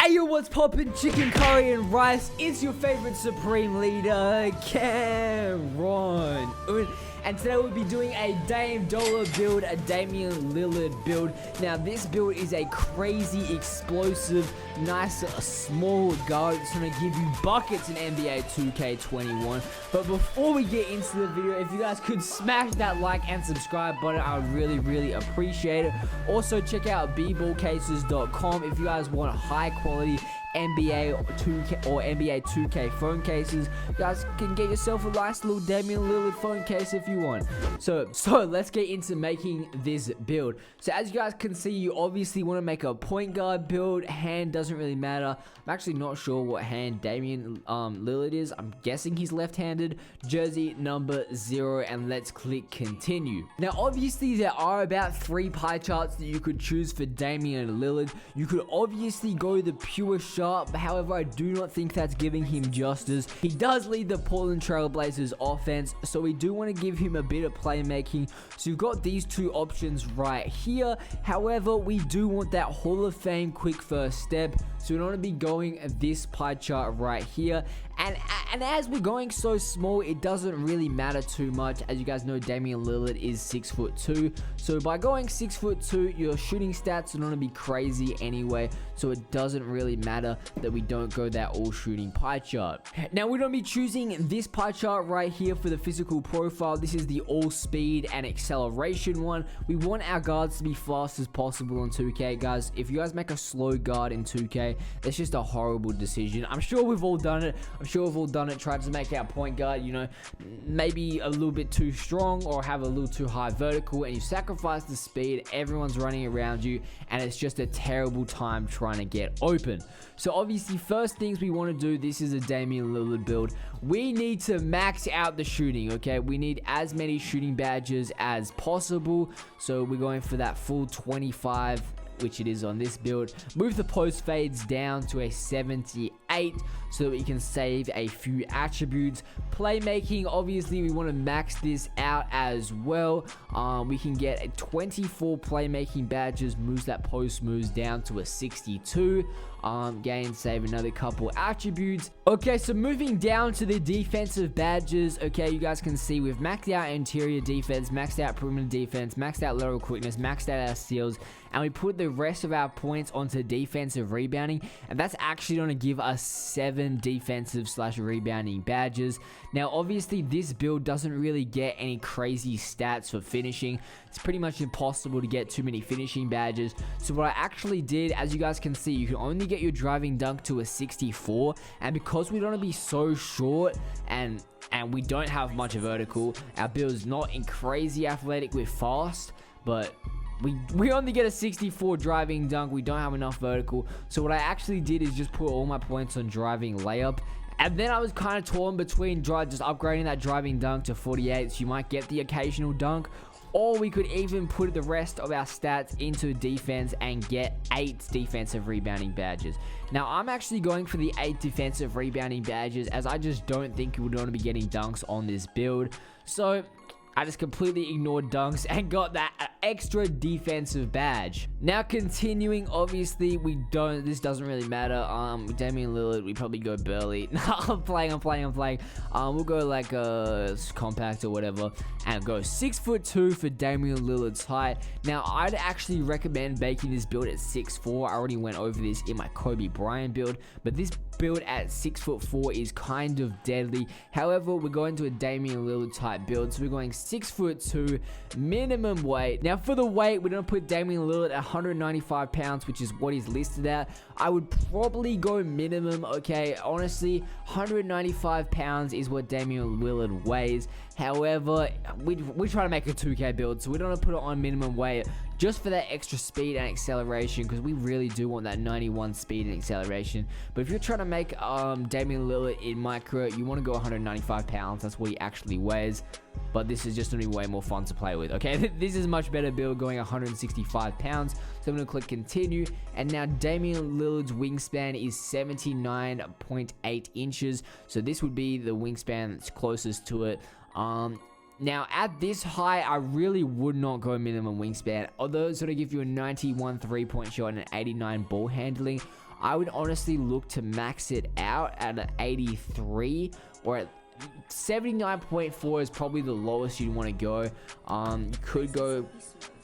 Hey yo, what's poppin'? Chicken curry and rice. It's your favorite supreme leader, Cameron. And today we'll be doing a Dame Dollar build, a Damian Lillard build. Now this build is a crazy, explosive, nice, small guard. It's going to give you buckets in NBA 2K21. But before we get into the video, if you guys could smash that like and subscribe button, I would really appreciate it. Also check out bballcases.com if you guys want high quality NBA 2K or NBA 2K phone cases. You guys can get yourself a nice little Damian Lillard phone case if you want. So let's get into making this build. So as you guys can see, you obviously want to make a point guard build. Hand doesn't really matter. I'm actually not sure what hand Damian Lillard is. I'm guessing he's left-handed. Jersey number 0, and let's click continue. Now obviously there are about 3 pie charts that you could choose for Damian Lillard. You could obviously go the pure shot, however I do not think that's giving him justice. He does lead the Portland Trail Blazers offense, so we do want to give him a bit of playmaking. So you've got these 2 options right here. However, we do want that Hall of Fame quick first step, so we don't want to be going this pie chart right here. And as we're going so small, it doesn't really matter too much. As you guys know, Damian Lillard is 6'2", so by going 6'2", your shooting stats are not going to be crazy anyway, so it doesn't really matter that we don't go that all shooting pie chart. Now we're going to be choosing this pie chart right here for the physical profile. This is the all speed and acceleration one. We want our guards to be fast as possible in 2K, guys. If you guys make a slow guard in 2K, it's just a horrible decision. I'm sure we've all done it. Tried to make our point guard, you know, maybe a little bit too strong or have a little too high vertical, and you sacrifice the speed. Everyone's running around you, and it's just a terrible time trying to get open. So obviously, first things we want to do, this is a Damian Lillard build. We need to max out the shooting, okay? We need as many shooting badges as possible. So we're going for that full 25, which it is on this build. Move the post fades down to a 78 so that we can save a few attributes. Playmaking, obviously we want to max this out as well. We can get a 24 playmaking badges, moves that post moves down to a 62. Gain, save another couple attributes. Okay, so moving down to the defensive badges. Okay, you guys can see we've maxed out interior defense, maxed out perimeter defense, maxed out lateral quickness, maxed out our steals, and we put the rest of our points onto defensive rebounding, and that's actually going to give us 7 defensive / rebounding badges. Now obviously this build doesn't really get any crazy stats for finishing. It's pretty much impossible to get too many finishing badges. So what I actually did, as you guys can see, you can only get your driving dunk to a 64, and because we don't want to be so short and we don't have much vertical, our build is not in crazy athletic, we're fast, but we only get a 64 driving dunk. We don't have enough vertical. So what I actually did is just put all my points on driving layup. And then I was kind of torn between just upgrading that driving dunk to 48, so you might get the occasional dunk. Or we could even put the rest of our stats into defense and get 8 defensive rebounding badges. Now, I'm actually going for the 8 defensive rebounding badges, as I just don't think we would want to be getting dunks on this build. So I just completely ignored dunks and got that extra defensive badge. Now continuing, obviously this doesn't really matter. Damian Lillard, we probably go Burley. I'm playing. We'll go like a compact or whatever, and go 6'2" for Damian Lillard's height. Now I'd actually recommend making this build at 6'4". I already went over this in my Kobe Bryant build, but this build at 6'4" is kind of deadly. However, we're going to a Damian Lillard type build, so we're going 6'2", minimum weight. Now for the weight, we're gonna put Damian Lillard at 195 pounds, which is what he's listed at. I would probably go minimum, okay? Honestly, 195 pounds is what Damian Lillard weighs. However, we try to make a 2K build, so we don't want to put it on minimum weight just for that extra speed and acceleration, because we really do want that 91 speed and acceleration. But if you're trying to make Damian Lillard in micro, you want to go 195 pounds. That's what he actually weighs. But this is just going to be way more fun to play with, okay? This is a much better build, going 165 pounds. So I'm going to click continue. And now Damian Lillard's wingspan is 79.8 inches. So this would be the wingspan that's closest to it. Now, at this height, I really would not go minimum wingspan. Although it's going to give you a 91 3-point shot and an 89 ball handling, I would honestly look to max it out at an 83 or at 79.4 is probably the lowest you'd want to go. You could go,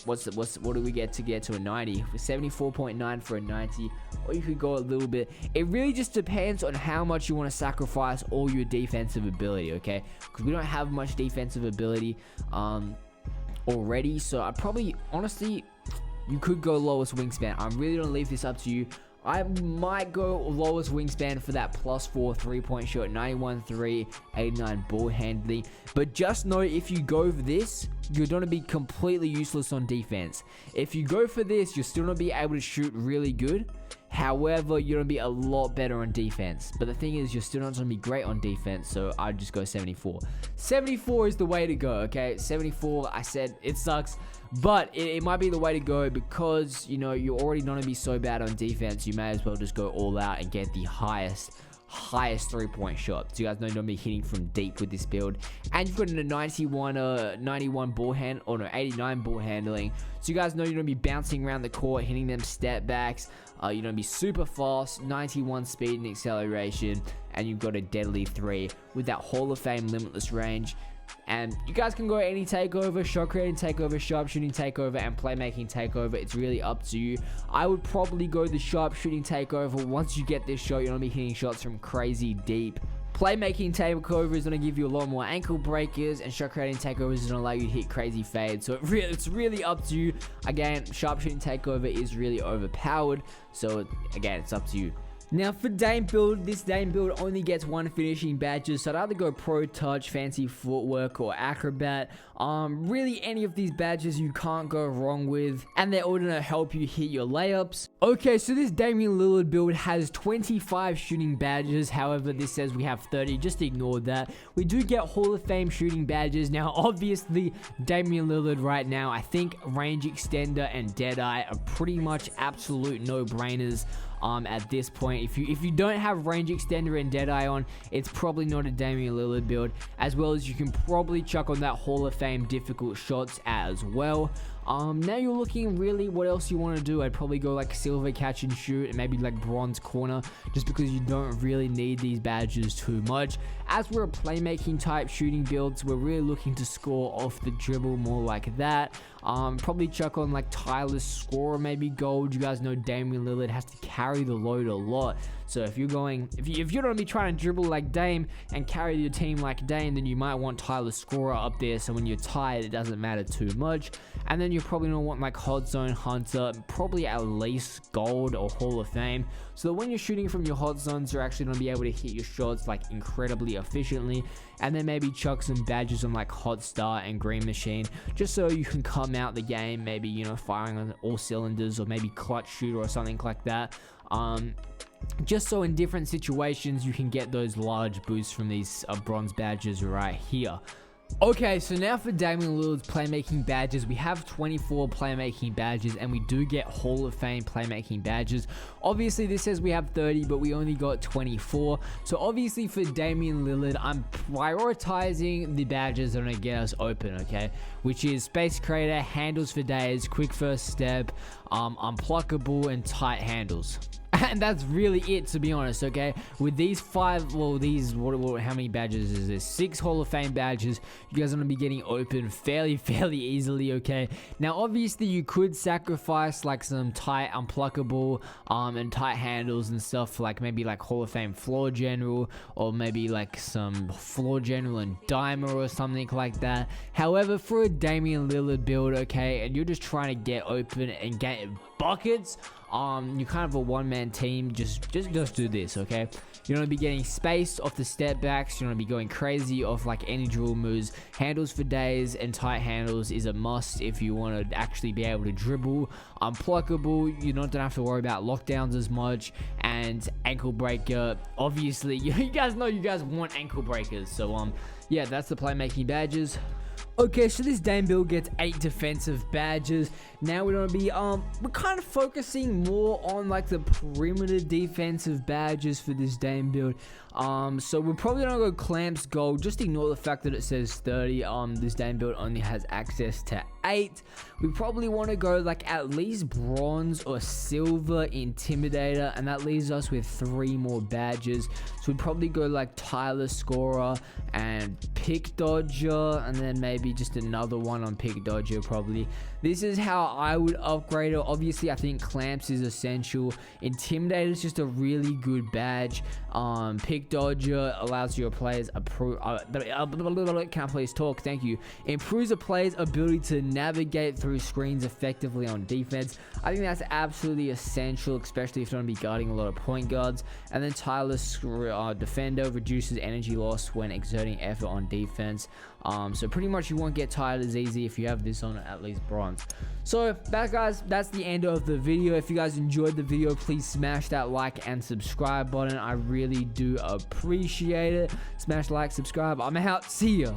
what do we get to a 90? 74.9 for a 90, or you could go a little bit. It really just depends on how much you want to sacrifice all your defensive ability, okay? Because we don't have much defensive ability already, so I probably, honestly, you could go lowest wingspan. I'm really gonna leave this up to you. I might go lowest wingspan for that +4 3-point shot, 91-3, 89 ball handling. But just know if you go for this, you're going to be completely useless on defense. If you go for this, you're still going to be able to shoot really good. However, you're going to be a lot better on defense. But the thing is, you're still not going to be great on defense, so I'd just go 74. 74 is the way to go, okay? 74, I said, it sucks. But it might be the way to go because, you know, you're already going to be so bad on defense. You may as well just go all out and get the highest 3-point shot. So you guys know you're going to be hitting from deep with this build. And you've got a 91 ball hand, or no, 89 ball handling. So you guys know you're going to be bouncing around the court, hitting them step backs. You're going to be super fast, 91 speed and acceleration. And you've got a deadly 3 with that Hall of Fame limitless range. And you guys can go any takeover, shot creating takeover, sharpshooting takeover, and playmaking takeover. It's really up to you. I would probably go the sharpshooting takeover. Once you get this shot, you're going to be hitting shots from crazy deep. Playmaking takeover is going to give you a lot more ankle breakers, and shot creating takeover is going to allow you to hit crazy fades. So it's really up to you. Again, sharpshooting takeover is really overpowered. So again, it's up to you. Now for Dame build, this Dame build only gets 1 finishing badges, so I'd either go Pro Touch, Fancy Footwork, or Acrobat. Really any of these badges you can't go wrong with, and they're all gonna help you hit your layups. Okay, so this Damian Lillard build has 25 shooting badges, however this says we have 30, just ignore that. We do get Hall of Fame shooting badges. Now obviously Damian Lillard right now, I think Range Extender and Deadeye are pretty much absolute no-brainers. At this point, if you don't have Range Extender and Deadeye on, it's probably not a Damian Lillard build, as well as you can probably chuck on that Hall of Fame difficult shots as well. Now you're looking really what else you want to do. I'd probably go like silver catch and shoot and maybe like bronze corner, just because you don't really need these badges too much. As we're a playmaking type shooting builds, we're really looking to score off the dribble, more like that. Probably chuck on like tireless scorer, maybe gold. You guys know Damian Lillard has to carry the load a lot. So if you're going to be trying to dribble like Dame and carry your team like Dame, then you might want tireless scorer up there, so when you're tired it doesn't matter too much. And then you're probably gonna want like hot zone hunter, probably at least gold or Hall of Fame, so that when you're shooting from your hot zones, you're actually gonna be able to hit your shots like incredibly efficiently. And then maybe chuck some badges on like hot start and green machine, just so you can come out the game maybe, you know, firing on all cylinders, or maybe clutch shooter or something like that. Just so in different situations you can get those large boosts from these bronze badges right here. Okay, so now for Damian Lillard's playmaking badges, we have 24 playmaking badges, and we do get Hall of Fame playmaking badges. Obviously, this says we have 30, but we only got 24. So obviously for Damian Lillard, I'm prioritizing the badges that are gonna get us open, okay? Which is Space Creator, Handles for Days, Quick First Step, Unpluckable, and Tight Handles. And that's really it, to be honest, okay? With these 5, well, how many badges is this? 6 Hall of Fame badges. You guys are going to be getting open fairly easily, okay? Now, obviously, you could sacrifice, like, some tight Unpluckable, and tight handles and stuff, for, like, maybe, like, Hall of Fame Floor General, or maybe, like, some Floor General and Dimer or something like that. However, for a Damian Lillard build, okay, and you're just trying to get open and get buckets, you're kind of a one-man team, just do this, okay? You're gonna be getting spaced off the step backs. You're gonna be going crazy off like any drill moves. Handles for days and tight handles is a must if you want to actually be able to dribble. Unpluckable, you don't have to worry about lockdowns as much. And ankle breaker, obviously you guys know you guys want ankle breakers, so yeah, that's the playmaking badges. Okay, so this Dame build gets 8 defensive badges. Now we're gonna be we're kind of focusing more on like the perimeter defensive badges for this Dame build. So we're probably gonna go Clamps Gold. Just ignore the fact that it says 30. This Dame build only has access to 8, we probably want to go like at least bronze or silver intimidator, and that leaves us with 3 more badges. So we'd probably go like Tyler Scorer and Pick Dodger, and then maybe just another one on Pick Dodger probably. This is how I would upgrade it. Obviously, I think Clamps is essential. Intimidator is just a really good badge. Pick Dodger allows your players can't please talk. Thank you. Improves a player's ability to navigate through screens effectively on defense. I think that's absolutely essential, especially if you're going to be guarding a lot of point guards. And then Tyler Defender reduces energy loss when exerting effort on defense. So pretty much you won't get tired as easy if you have this on at least bronze. So that, guys, that's the end of the video. If you guys enjoyed the video, please smash that like and subscribe button. I really do appreciate it. Smash like, subscribe. I'm out. See ya.